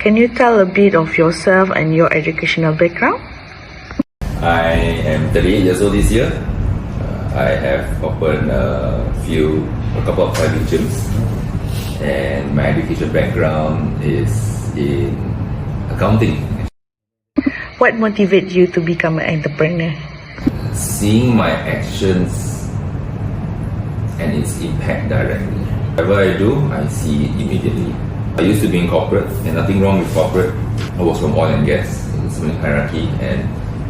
Can you tell a bit of yourself and your educational background? I am 38 years old this year. I have opened a couple of climbing gyms, and my education background is in accounting. What motivates you to become an entrepreneur? Seeing my actions and its impact directly. Whatever I do, I see it immediately. I used to be in corporate, and nothing wrong with corporate. I was from oil and gas, it's a hierarchy, and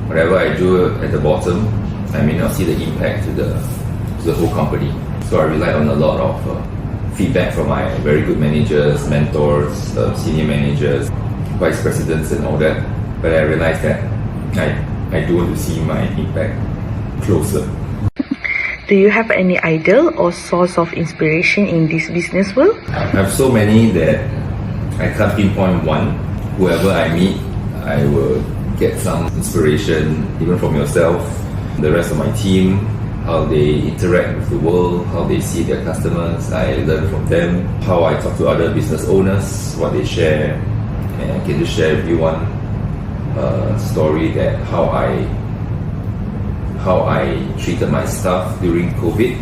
whatever I do at the bottom, I may not see the impact to the whole company. So I rely on a lot of feedback from my very good managers, mentors, senior managers, vice presidents and all that. But I realized that I do want to see my impact closer. Do you have any idol or source of inspiration in this business world? I have so many that I can't pinpoint one. Whoever I meet, I will get some inspiration, even from yourself, the rest of my team, how they interact with the world, how they see their customers. I learn from them, how I talk to other business owners, what they share, and I can just share with you one story that how I treated my staff during COVID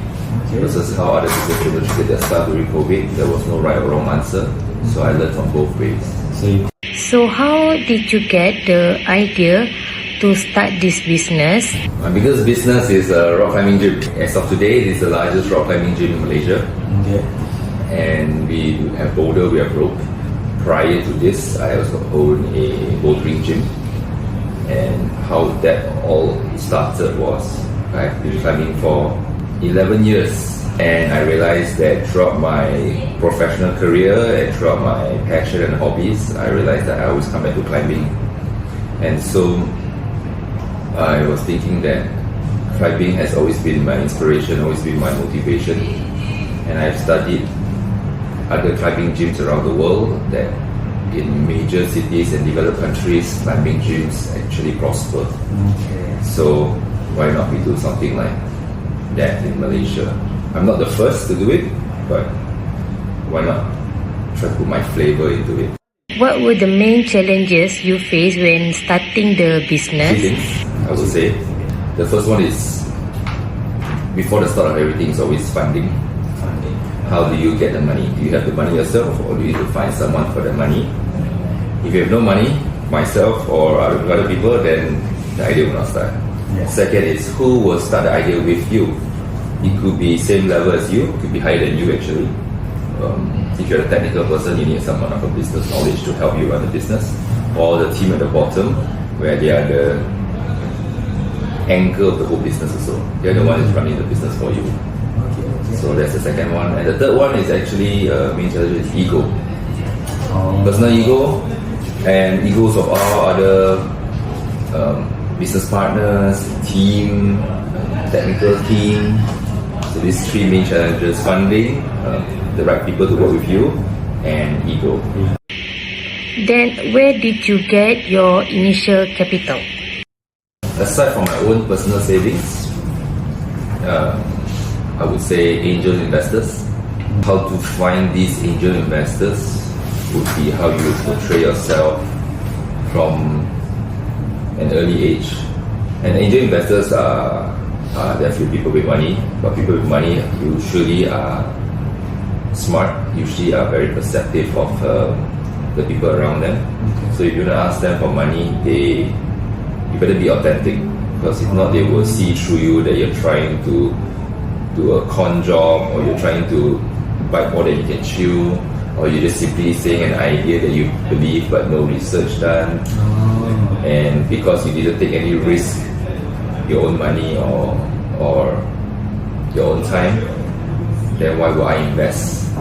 versus how other people treated their staff during COVID. There was no right or wrong answer, so I learned from both ways. So how did you get the idea to start this business? My biggest business is a rock climbing gym. As of today, it is the largest rock climbing gym in Malaysia. Okay. And we have boulder, we have rope. Prior to this, I also own a bouldering gym. And how that all started was I've been climbing for 11 years, and I realized that throughout my professional career and throughout my passion and hobbies, I realized that I always come back to climbing. And so I was thinking that climbing has always been my inspiration, always been my motivation, and I've studied other climbing gyms around the world that in major cities and developed countries, climbing gyms actually prosper. Okay. So why not we do something like that in Malaysia? I'm not the first to do it, but why not try to put my flavor into it? What were the main challenges you faced when starting the business? Three things, I would say. The first one is, before the start of everything, is always funding. How do you get the money? Do you have the money yourself, or do you need to find someone for the money? If you have no money, myself or other people, then the idea will not start. Yeah. Second is, who will start the idea with you? It could be same level as you, it could be higher than you actually. If you're a technical person, you need someone of a business knowledge to help you run the business. Or the team at the bottom, where they are the anchor of the whole business also. They're the one who's running the business for you. So that's the second one. And the third one is actually main challenge is ego. Personal ego and egos of all other business partners, team, technical team. So these three main challenges: funding, the right people to work with you, and ego. Then where did you get your initial capital? Aside from my own personal savings, I would say angel investors. How to find these angel investors would be how you portray yourself from an early age. And angel investors are definitely people with money, but people with money usually are smart, usually are very perceptive of the people around them. So if you want to ask them for money, you better be authentic, because if not, they will see through you that you're trying to do a con job, or you're trying to bite more than you can chew, or you're just simply saying an idea that you believe but no research done. And because you didn't take any risk, your own money or your own time, then why would I invest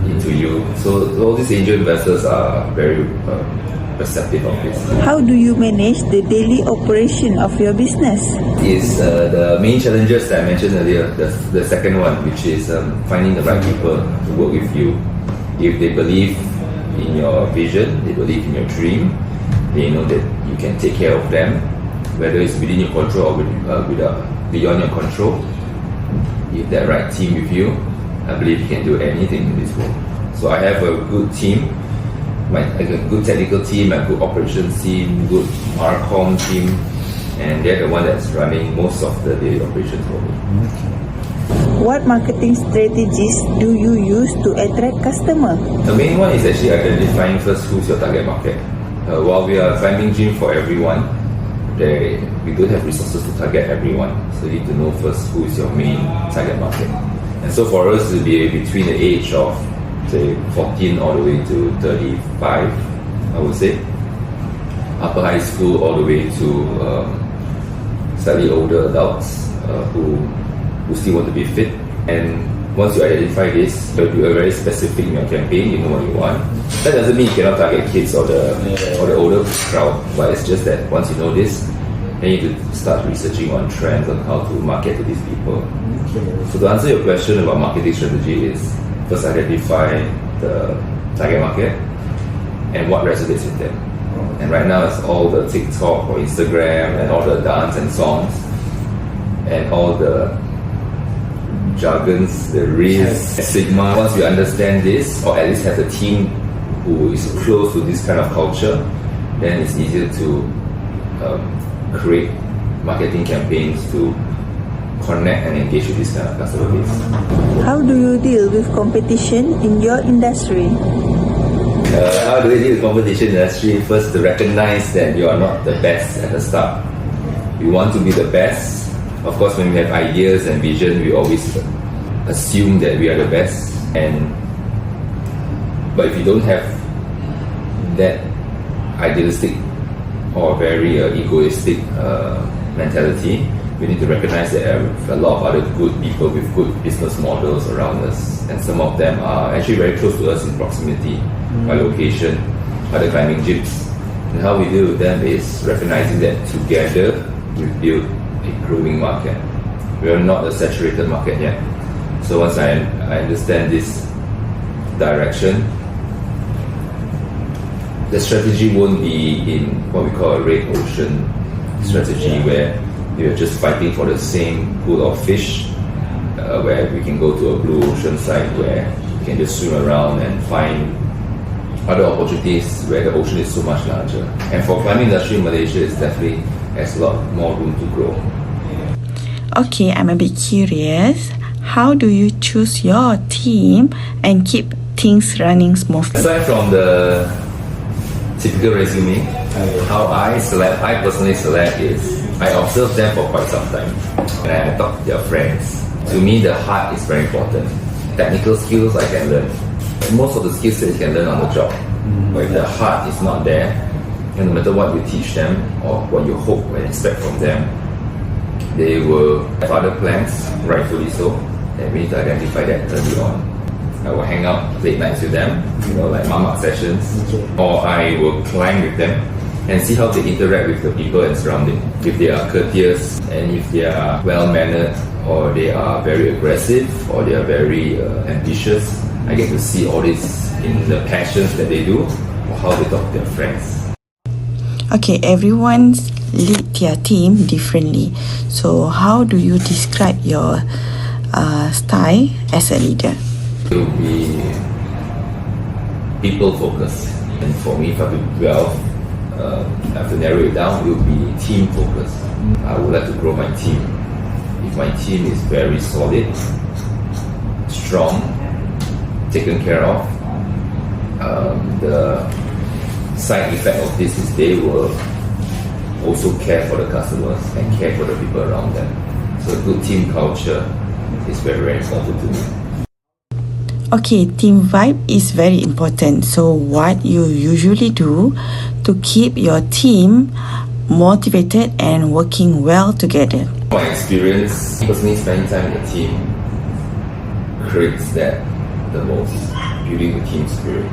into you? So all these angel investors are very perceptive of this. How do you manage the daily operation of your business? Is the main challenges that I mentioned earlier, the second one, which is finding the right people to work with you. If they believe in your vision, they believe in your dream, they know that you can take care of them, whether it's within your control or beyond your control. If that right team with you, I believe you can do anything in this world. So I have a good team a good technical team, a good operations team, good marcom team, and they're the one that's running most of the daily operations for me. What marketing strategies do you use to attract customer? The main one is actually identifying first who's your target market. While we are climbing gym for everyone, we don't have resources to target everyone. So you need to know first who is your main target market. And so for us, it will be between the age of say 14 all the way to 35, I would say. Upper high school all the way to slightly older adults who still want to be fit. And once you identify this, you'll do a very specific in your campaign, you know what you want. That doesn't mean you cannot target kids or the older crowd, but it's just that once you know this, then you need to start researching on trends on how to market to these people. So to answer your question about marketing strategy is first identify the target market and what resonates with them. And right now it's all the TikTok or Instagram and all the dance and songs and all the jargons, the reels, Sigma. Once you understand this, or at least have a team who is close to this kind of culture, then it's easier to create marketing campaigns to connect and engage with this kind of customer base. How do you deal with competition in your industry? How do we deal with competition industry? First, to recognize that you are not the best at the start. You want to be the best. Of course, when we have ideas and vision, we always assume that we are the best. But if you don't have that idealistic or very egoistic mentality, we need to recognize that there are a lot of other good people with good business models around us, and some of them are actually very close to us in proximity by location, other climbing gyms. And how we deal with them is recognizing that together we build a growing market. We are not a saturated market yet. So once I understand this direction, the strategy won't be in what we call a red ocean strategy, where you're just fighting for the same pool of fish, where we can go to a blue ocean side where you can just swim around and find other opportunities where the ocean is so much larger. And for climbing industry in Malaysia, it definitely has a lot more room to grow. Okay, I'm a bit curious. How do you choose your team and keep things running smoothly? Aside from the typical resume, how I personally select is I observe them for quite some time and I talk to their friends. To me, the heart is very important. Technical skills I can learn. Most of the skills that you can learn on the job. But if the heart is not there, and no matter what you teach them or what you hope and expect from them, they will have other plans, rightfully so, and we need to identify that early on. I will hang out late nights with them, like mama sessions, or I will climb with them and see how they interact with the people and surrounding. If they are courteous and if they are well-mannered, or they are very aggressive, or they are very ambitious, I get to see all this in the passions that they do, or how they talk to their friends. Okay, everyone's lead their team differently. So how do you describe your style as a leader? It will be people focused, and for me, if I have to narrow it down, it will be team focused. I would like to grow my team. If my team is very solid, strong, taken care of, the side effect of this is they will also care for the customers and care for the people around them. So a good team culture is very, very important to me. Okay, team vibe is very important. So what you usually do to keep your team motivated and working well together? My experience, personally spending time in the team creates that the most, building the team spirit.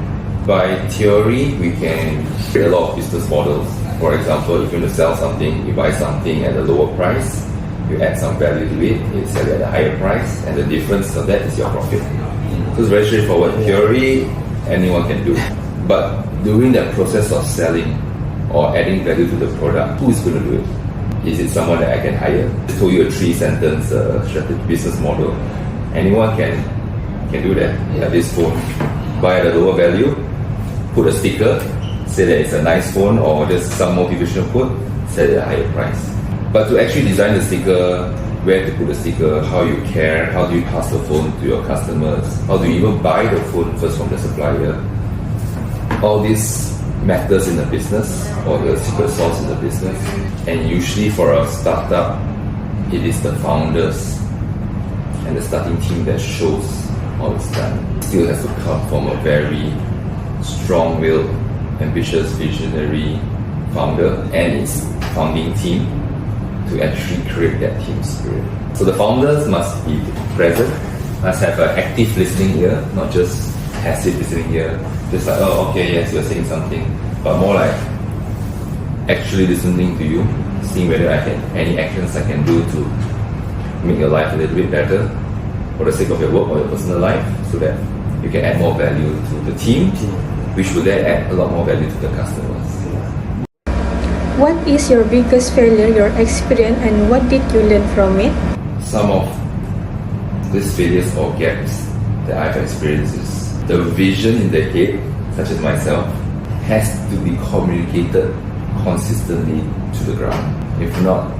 By theory, we can create a lot of business models. For example, if you want to sell something, you buy something at a lower price, you add some value to it, you sell it at a higher price, and the difference of that is your profit. So it's very straightforward. Theory, anyone can do. But during that process of selling or adding value to the product, who is going to do it? Is it someone that I can hire? I told you a 3-sentence business model. Anyone can do that. You have this phone, buy at a lower value, put a sticker, say that it's a nice phone, or just some motivational quote, set at a higher price. But to actually design the sticker, where to put the sticker, how you care, how do you pass the phone to your customers, how do you even buy the phone first from the supplier, all these matters in the business, or the secret sauce in the business. And usually for a startup, it is the founders and the starting team that shows how it's done. It still has to come from a very strong-willed, ambitious, visionary founder and its founding team to actually create that team spirit. So the founders must be present, must have an active listening ear, not just passive listening ear, just like, oh, okay, yes, you're saying something, but more like actually listening to you, seeing whether I can, any actions I can do to make your life a little bit better for the sake of your work or your personal life, so that you can add more value to the team, which will then add a lot more value to the customers. What is your biggest failure, your experience, and what did you learn from it? Some of these failures or gaps that I've experienced is the vision in the head, such as myself, has to be communicated consistently to the ground. If not,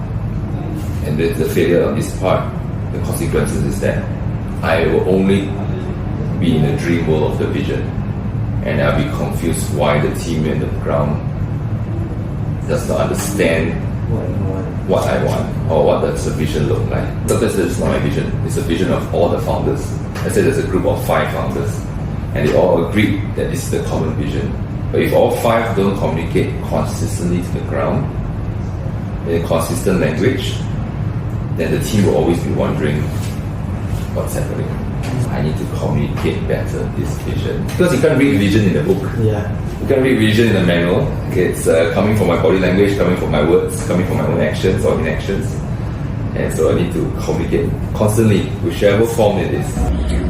and the failure of this part, the consequences is that I will only be in the dream world of the vision, and I'll be confused why the team in the ground does not understand what I want or what does the vision look like. Sometimes it's not my vision, it's a vision of all the founders. I said there's a group of 5 founders and they all agree that this is the common vision. But if all 5 don't communicate consistently to the ground in a consistent language, then the team will always be wondering what's happening. I need to communicate better this vision. Because you can't read vision in the book. Yeah. You can't read vision in the manual. It's coming from my body language, coming from my words, coming from my own actions or inactions. And so I need to communicate constantly, whichever form it is.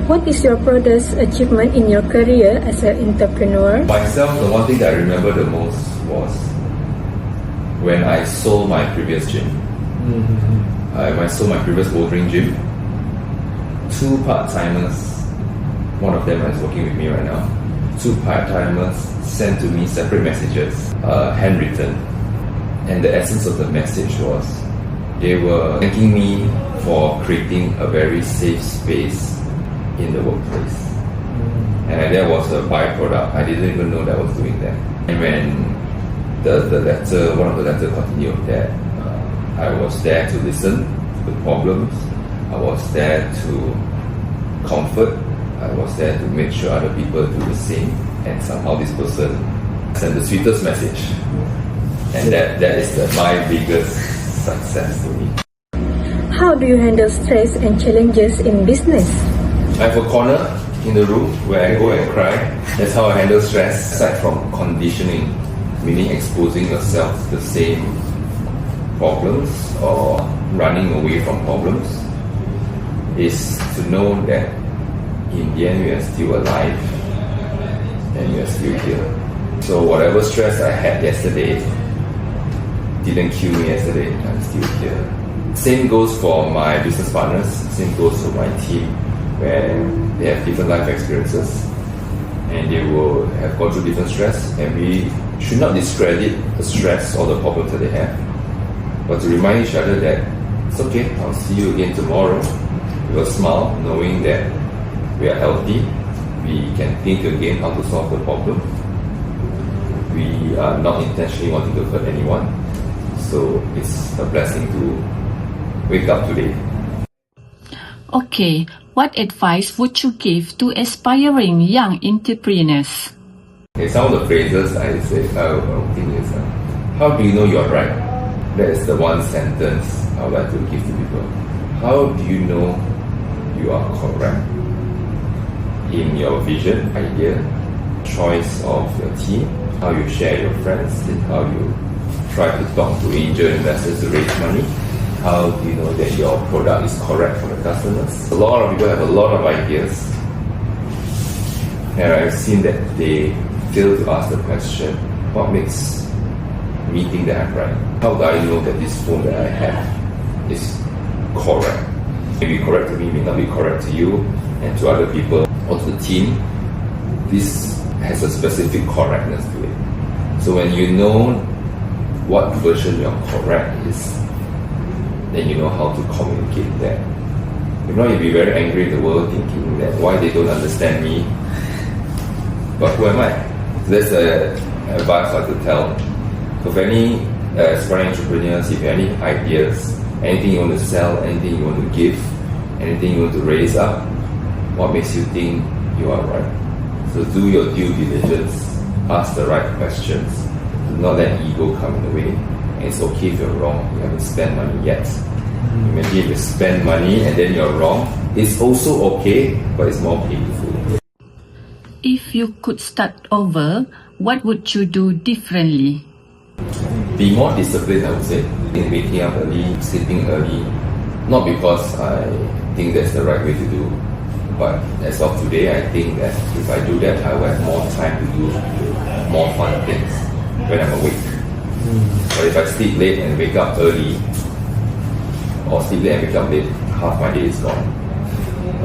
What is your proudest achievement in your career as an entrepreneur? Myself, the one thing that I remember the most was when I sold my previous gym. I sold my previous bouldering gym. 2 part-timers, one of them is working with me right now. 2 part-timers sent to me separate messages, handwritten. And the essence of the message was, they were thanking me for creating a very safe space in the workplace. And that was a byproduct. I didn't even know that I was doing that. And when the letter, one of the letters continued that I was there to listen to the problems, I was there to comfort, I was there to make sure other people do the same, and somehow this person sent the sweetest message. And that is my biggest success to me. How do you handle stress and challenges in business? I have a corner in the room where I go and cry. That's how I handle stress. Aside from conditioning, meaning exposing yourself to the same problems or running away from problems, is to know that in the end you are still alive and you are still here. So whatever stress I had yesterday didn't kill me yesterday, I'm still here. Same goes for my business partners, same goes for my team, where they have different life experiences and they will have gone through different stress, and we should not discredit the stress or the problems that they have, but to remind each other that it's okay, I'll see you again tomorrow with a smile, knowing that we are healthy, we can think again how to solve the problem, we are not intentionally wanting to hurt anyone. So it's a blessing to wake up today. Okay, what advice would you give to aspiring young entrepreneurs? Okay, some of the phrases I say, I think is, how do you know you're right? That is the one sentence I would like to give to people. How do you know you are correct in your vision, idea, choice of your team, how you share your friends, and how you try to talk to angel investors to raise money? How do you know that your product is correct for the customers? A lot of people have a lot of ideas, and I've seen that they fail to ask the question, what makes me think that I'm right? How do I know that this phone that I have is correct? Maybe correct to me, may not be correct to you and to other people or to the team. This has a specific correctness to it. So when you know what version your correct is, then you know how to communicate that. If not, you'll be very angry at the world, thinking that why they don't understand me. But who am I? That's the advice I could tell. So for any aspiring entrepreneurs, if you have any ideas, anything you want to sell, anything you want to give, anything you want to raise up, what makes you think you are right? So do your due diligence, ask the right questions, do not let ego come in the way. And it's okay if you're wrong, you haven't spent money yet. Imagine if you spend money and then you're wrong, it's also okay, but it's more painful. If you could start over, what would you do differently? Be more disciplined, I would say. In waking up early, sleeping early, not because I think that's the right way to do, but as of today, I think that if I do that, I will have more time to do more fun things when I'm awake. But if I sleep late and wake up early, or sleep late and wake up late, half my day is gone.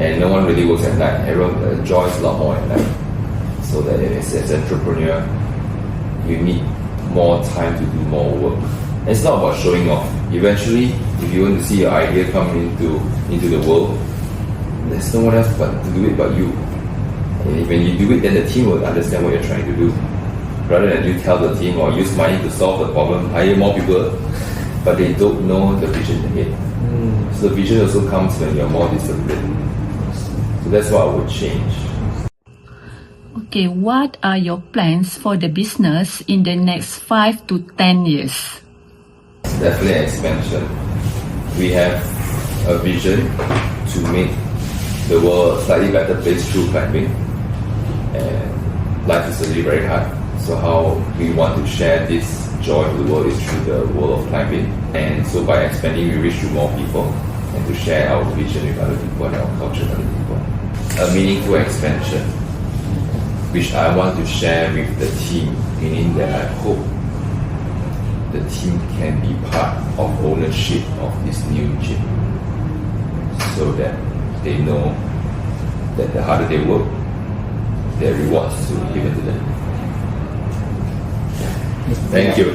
And no one really works at night. Everyone enjoys a lot more at night. So that as an entrepreneur, you need more time to do more work. And it's not about showing off. Eventually, if you want to see your idea come into the world, there's no one else but to do it but you. And when you do it, then the team will understand what you're trying to do. Rather than you tell the team or use money to solve the problem, hire more people, but they don't know the vision ahead. So the vision also comes when you're more disciplined. So that's what I would change. Okay, what are your plans for the business in the next 5 to 10 years? Definitely expansion. We have a vision to make the world a slightly better place through climbing. And life is really very hard. So how we want to share this joy to the world is through the world of climbing. And so by expanding, we reach to more people and to share our vision with other people and our culture with other people. A meaningful expansion, which I want to share with the team, meaning that I hope the team can be part of ownership of this new gym, so that they know that the harder they work, their rewards will be given to them. Thank you.